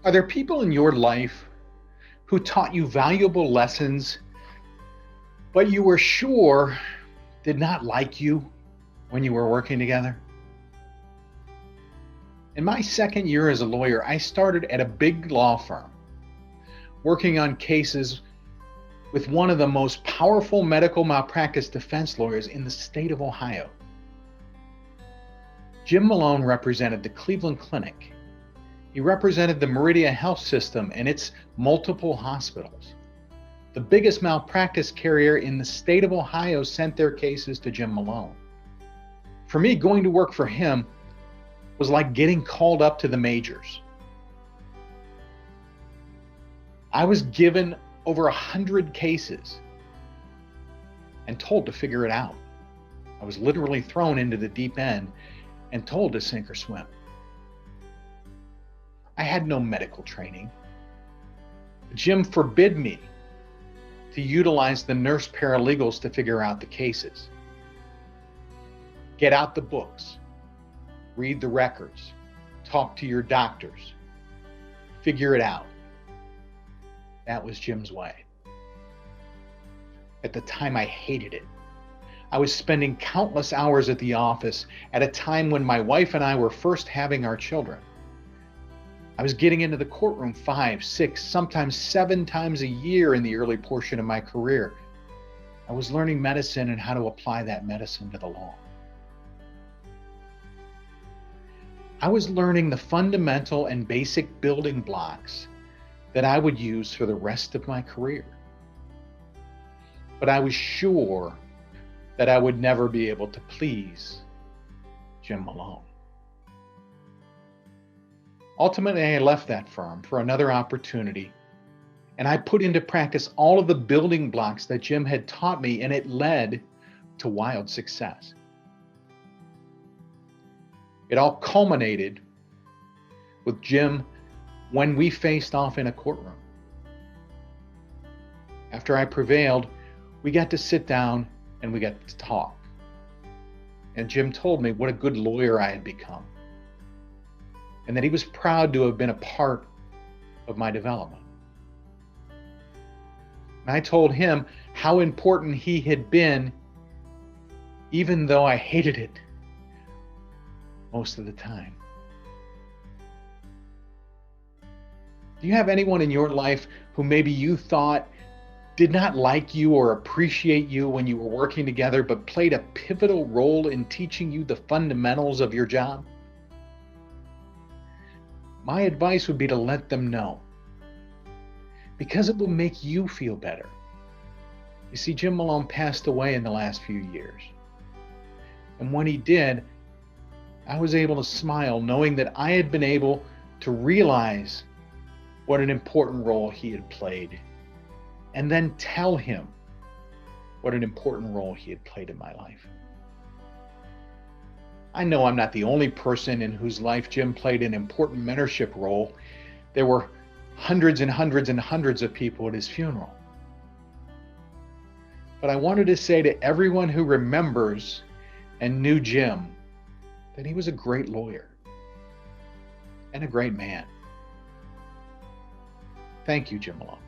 Are there people in your life who taught you valuable lessons, but you were sure did not like you when you were working together? In my second year as a lawyer, I started at a big law firm, working on cases with one of the most powerful medical malpractice defense lawyers in the state of Ohio. Jim Malone represented the Cleveland Clinic. He represented the Meridia Health System and its multiple hospitals. The biggest malpractice carrier in the state of Ohio sent their cases to Jim Malone. For me, going to work for him was like getting called up to the majors. I was given over 100 cases and told to figure it out. I was literally thrown into the deep end and told to sink or swim. I had no medical training. Jim forbid me to utilize the nurse paralegals to figure out the cases. Get out the books, read the records, talk to your doctors, figure it out. That was Jim's way. At the time, I hated it. I was spending countless hours at the office at a time when my wife and I were first having our children. I was getting into the courtroom 5, 6, sometimes 7 times a year in the early portion of my career. I was learning medicine and how to apply that medicine to the law. I was learning the fundamental and basic building blocks that I would use for the rest of my career. But I was sure that I would never be able to please Jim Malone. Ultimately, I left that firm for another opportunity, and I put into practice all of the building blocks that Jim had taught me, and it led to wild success. It all culminated with Jim when we faced off in a courtroom. After I prevailed, we got to sit down and we got to talk. And Jim told me what a good lawyer I had become, and that he was proud to have been a part of my development. And I told him how important he had been, even though I hated it most of the time. Do you have anyone in your life who maybe you thought did not like you or appreciate you when you were working together, but played a pivotal role in teaching you the fundamentals of your job? My advice would be to let them know, because it will make you feel better. You see, Jim Malone passed away in the last few years. And when he did, I was able to smile knowing that I had been able to realize what an important role he had played, and then tell him what an important role he had played in my life. I know I'm not the only person in whose life Jim played an important mentorship role. There were hundreds and hundreds and hundreds of people at his funeral. But I wanted to say to everyone who remembers and knew Jim that he was a great lawyer and a great man. Thank you, Jim Malone.